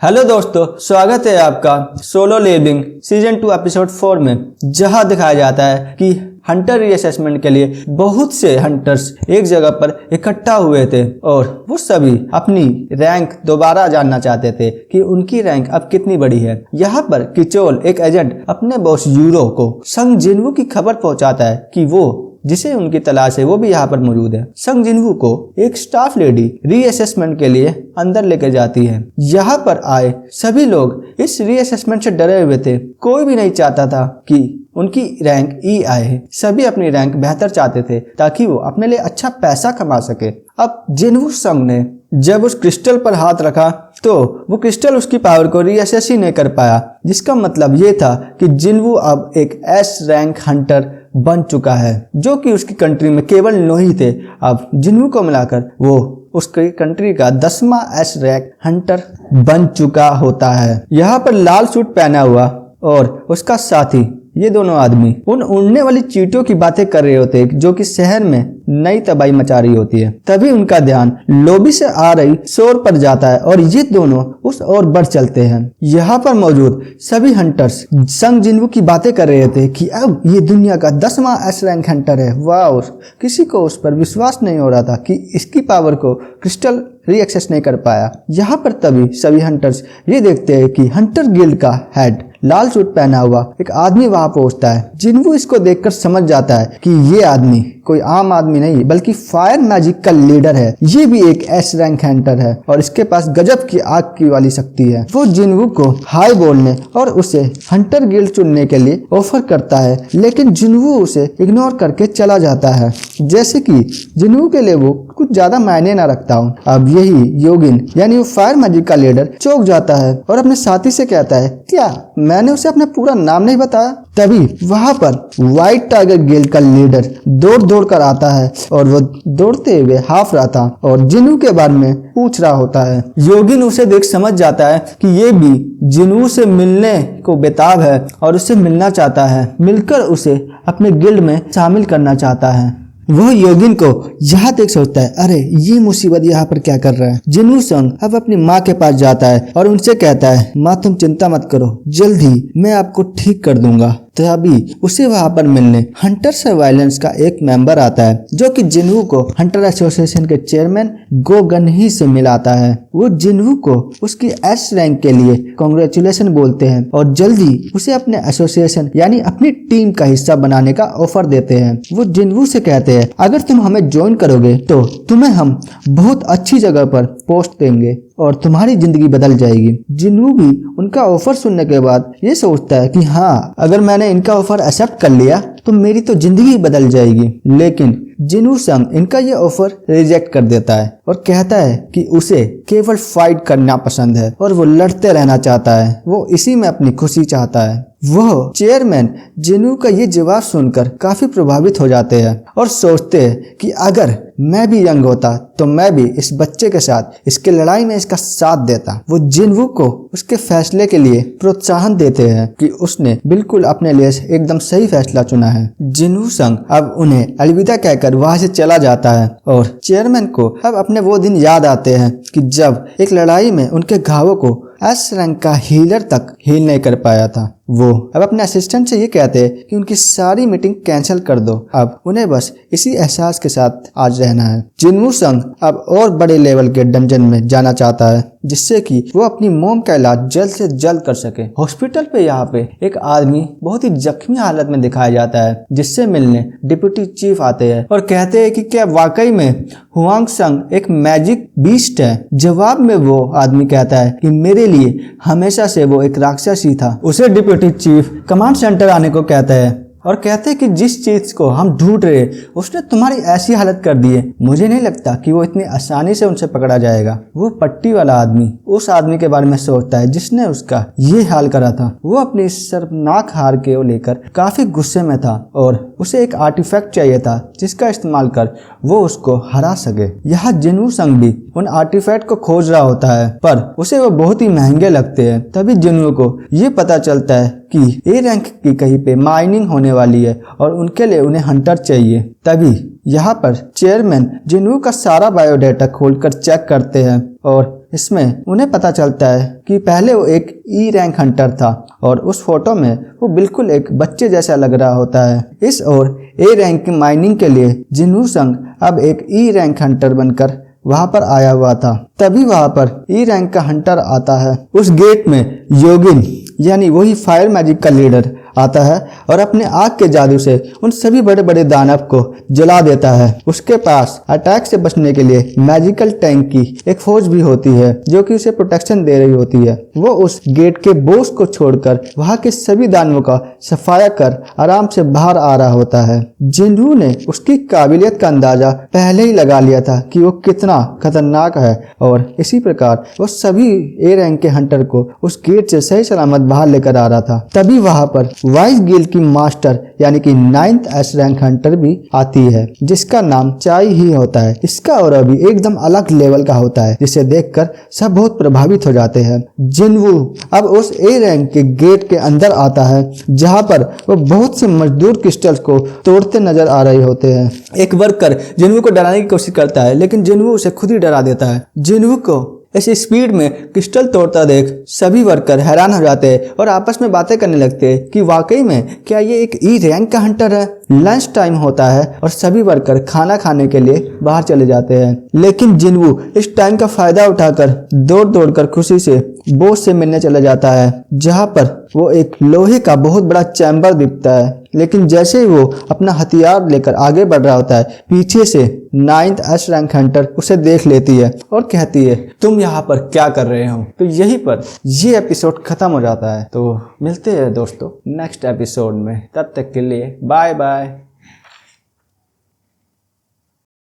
Hello दोस्तों, स्वागत है आपका सोलो लिविंग सीजन 2 एपिसोड 4 में, जहां दिखाया जाता है कि हंटर रीअसेसमेंट के लिए बहुत से हंटर्स एक जगह पर इकट्ठा हुए थे और वो सभी अपनी रैंक दोबारा जानना चाहते थे कि उनकी रैंक अब कितनी बड़ी है। यहाँ पर किचोल एक एजेंट अपने बॉस यूरो को संग जिन्वू की खबर पहुंचाता है कि वो जिसे उनकी तलाश है वो भी यहाँ पर मौजूद है। संग जिन्वू को एक स्टाफ लेडी रीअसेसमेंट के लिए अंदर लेकर जाती है। यहाँ पर आए सभी लोग इस रीअसेसमेंट से डरे हुए थे। कोई भी नहीं चाहता था कि उनकी रैंक ई आए। सभी अपनी रैंक बेहतर चाहते थे ताकि वो अपने लिए अच्छा पैसा कमा सके। अब जिन्वू संग ने जब उस क्रिस्टल पर हाथ रखा तो वो क्रिस्टल उसकी पावर को रीअसेस ही नहीं कर पाया, जिसका मतलब ये था कि जिन्वू अब एक एस रैंक हंटर बन चुका है, जो कि उसकी कंट्री में केवल 9 ही थे। अब जिन्वू को मिलाकर वो उसकी कंट्री का 10वां एस रैंक हंटर बन चुका होता है। यहाँ पर लाल सूट पहना हुआ और उसका साथी, ये दोनों आदमी उन उड़ने वाली चींटियों की बातें कर रहे होते हैं जो कि शहर में नई तबाही मचा रही होती है। तभी उनका ध्यान लॉबी से आ रही शोर पर जाता है और ये दोनों उस ओर बढ़ चलते हैं। यहाँ पर मौजूद सभी हंटर्स संग जिन्वू की बातें कर रहे थे कि अब ये दुनिया का 10वां एस रैंक हंटर है। वाह, किसी को उस पर विश्वास नहीं हो रहा था कि इसकी पावर को क्रिस्टल रीएक्सेस नहीं कर पाया। यहाँ पर तभी सभी हंटर्स ये देखते हैं कि हंटर गिल्ड का हेड लाल सूट पहना हुआ एक आदमी वहां पहुंचता है। जिन्वू इसको देखकर समझ जाता है कि ये आदमी कोई आम आदमी नहीं बल्कि फायर मैजिक का लीडर है। ये भी एक एस रैंक हंटर है और इसके पास गजब की आग की वाली शक्ति है। वो जिन्वू को हाई बोलने और उसे हंटर गिल्ड चुनने के लिए ऑफर करता है, लेकिन जिन्वू उसे इग्नोर करके चला जाता है, जैसे कि जिन्वू के लिए वो कुछ ज्यादा मायने ना रखता हूँ। अब यही योगिन यानी वो फायर मैजिक का लीडर चौंक जाता है और अपने साथी से कहता है, क्या मैंने उसे अपना पूरा नाम नहीं बताया? तभी वहां पर व्हाइट टाइगर गिल्ड का लीडर दौड़ कर आता है और वो दौड़ते हुए हाफ रहा था और जिन्वू के बारे में पूछ रहा होता है। योगिन उसे देख समझ जाता है कि ये भी जिन्वू से मिलने को बेताब है और उससे मिलना चाहता है, मिलकर उसे अपने गिल्ड में शामिल करना चाहता है। वह योगिन को यहाँ देख सोचता है, अरे ये मुसीबत यहाँ पर क्या कर रहा है। जिन्वू संग अब अपनी माँ के पास जाता है और उनसे कहता है, माँ तुम चिंता मत करो, जल्द ही मैं आपको ठीक कर दूंगा। तभी उसे वहां पर मिलने हंटर सर्वाइलेंस का एक मेंबर आता है, जो कि जिन्वू को हंटर एसोसिएशन के चेयरमैन गो गन्ही से मिलाता है। वो जिन्वू को उसकी एस रैंक के लिए कांग्रेचुलेशन बोलते हैं और जल्दी उसे अपने एसोसिएशन यानी अपनी टीम का हिस्सा बनाने का ऑफर देते हैं। वो जिन्वू से कहते हैं, अगर तुम हमें ज्वाइन करोगे तो तुम्हें हम बहुत अच्छी जगह पर पोस्ट देंगे और तुम्हारी जिंदगी बदल जाएगी। जिन्वू भी उनका ऑफर सुनने के बाद ये सोचता है कि हाँ, अगर मैंने इनका ऑफर एक्सेप्ट कर लिया तो मेरी तो जिंदगी बदल जाएगी। लेकिन जिन्वू संग इनका ये ऑफर रिजेक्ट कर देता है और कहता है कि उसे केवल फाइट करना पसंद है और वो लड़ते रहना चाहता है, वो इसी में अपनी खुशी चाहता है। वह चेयरमैन जिन्वू का ये जवाब सुनकर काफी प्रभावित हो जाते हैं और सोचते हैं कि अगर मैं भी यंग होता तो मैं भी इस बच्चे के साथ इसके लड़ाई में इसका साथ देता। वो जिन्वू को उसके फैसले के लिए प्रोत्साहन देते हैं कि उसने बिल्कुल अपने लिए एकदम सही फैसला चुना है। जिन्वू संग अब उन्हें अलविदा कहकर वहां से चला जाता है और चेयरमैन को अब अपने वो दिन याद आते हैं कि जब एक लड़ाई में उनके घावों को एस रैंक का हीलर तक हील नहीं कर पाया था। वो अब अपने असिस्टेंट से ये कहते हैं कि उनकी सारी मीटिंग कैंसिल कर दो, अब उन्हें बस इसी एहसास के साथ आज रहना है। जिन्वू संग अब और बड़े लेवल के डंजन में जाना चाहता है, जिससे कि वो अपनी मोम का इलाज जल्द से जल्द कर सके। हॉस्पिटल पे यहाँ पे एक आदमी बहुत ही जख्मी हालत में दिखाया जाता है, जिससे मिलने डिप्टी चीफ आते हैं और कहते हैं कि क्या वाकई में हुआंग संग एक मैजिक बीस्ट है। जवाब में वो आदमी कहता है कि मेरे लिए हमेशा से वो एक राक्षस ही था। उसे डिप्टी चीफ कमांड सेंटर आने को कहता है और कहते हैं कि जिस चीज को हम ढूंढ रहे उसने तुम्हारी ऐसी हालत कर दी है, मुझे नहीं लगता कि वो इतनी आसानी से उनसे पकड़ा जाएगा। वो पट्टी वाला आदमी उस आदमी के बारे में सोचता है जिसने उसका ये हाल करा था। वो अपनी शर्मनाक हार के लेकर काफी गुस्से में था और उसे एक आर्टिफैक्ट चाहिए था जिसका इस्तेमाल कर वो उसको हरा सके। यहाँ जिन्वू संग भी उन आर्टिफैक्ट को खोज रहा होता है, पर उसे वो बहुत ही महंगे लगते हैं। तभी जिन्वू को ये पता चलता है कि ए रैंक की कहीं पे माइनिंग होने वाली है और उनके लिए उन्हें हंटर चाहिए। तभी यहाँ पर चेयरमैन जिन्वू का सारा बायोडाटा खोलकर चेक करते हैं और इसमें उन्हें पता चलता है कि पहले वो एक ई रैंक हंटर था और उस फोटो में वो बिल्कुल एक बच्चे जैसा लग रहा होता है। इस और ए रैंक की माइनिंग के लिए जिनवू संग अब एक ई रैंक हंटर बनकर वहां पर आया हुआ था। तभी वहां पर ई रैंक का हंटर आता है। उस गेट में योगिन यानी वही फायर मैजिक का लीडर आता है और अपने आग के जादू से उन सभी बड़े बड़े दानव को जला देता है। उसके पास अटैक से बचने के लिए मैजिकल टैंक की एक फौज भी होती है जो कि उसे प्रोटेक्शन दे रही होती है। वो उस गेट के बोस को छोड़कर वहां के सभी दानवों का सफाया कर आराम से बाहर आ रहा होता है। जिनवू ने उसकी काबिलियत का अंदाजा पहले ही लगा लिया था कि वो कितना खतरनाक है और इसी प्रकार वो सभी ए रैंक के हंटर को उस गेट से सही सलामत बाहर लेकर आ रहा था। तभी वहां पर वाइस गिल की मास्टर यानी कि 9th एस रैंक हंटर भी आती है जिसका नाम चाई ही होता है। इसका और भी एकदम अलग लेवल का होता है जिसे देखकर सब बहुत प्रभावित हो जाते हैं। जिनवू अब उस ए रैंक के गेट के अंदर आता है जहां पर वो बहुत से मजदूर क्रिस्टल्स को तोड़ते नजर आ रहे होते हैं। एक वर्कर जिनवू को डराने की कोशिश करता है लेकिन जिनवू उसे खुद ही डरा देता है। जिनवू को ऐसी स्पीड में क्रिस्टल तोड़ता देख सभी वर्कर हैरान हो जाते हैं और आपस में बातें करने लगते हैं कि वाकई में क्या ये एक ई रैंक का हंटर है। लंच टाइम होता है और सभी वर्कर खाना खाने के लिए बाहर चले जाते हैं लेकिन जिनवू इस टाइम का फायदा उठाकर दौड़ दौड़कर खुशी से बॉस से मिलने चला जाता है जहां पर वो एक लोहे का बहुत बड़ा चैम्बर दिखता है। लेकिन जैसे ही वो अपना हथियार लेकर आगे बढ़ रहा होता है पीछे से 9th एस रैंक हंटर उसे देख लेती है और कहती है तुम यहाँ पर क्या कर रहे हो। तो यहीं पर ये एपिसोड खत्म हो जाता है। तो मिलते हैं दोस्तों नेक्स्ट एपिसोड में, तब तक के लिए बाय बाय।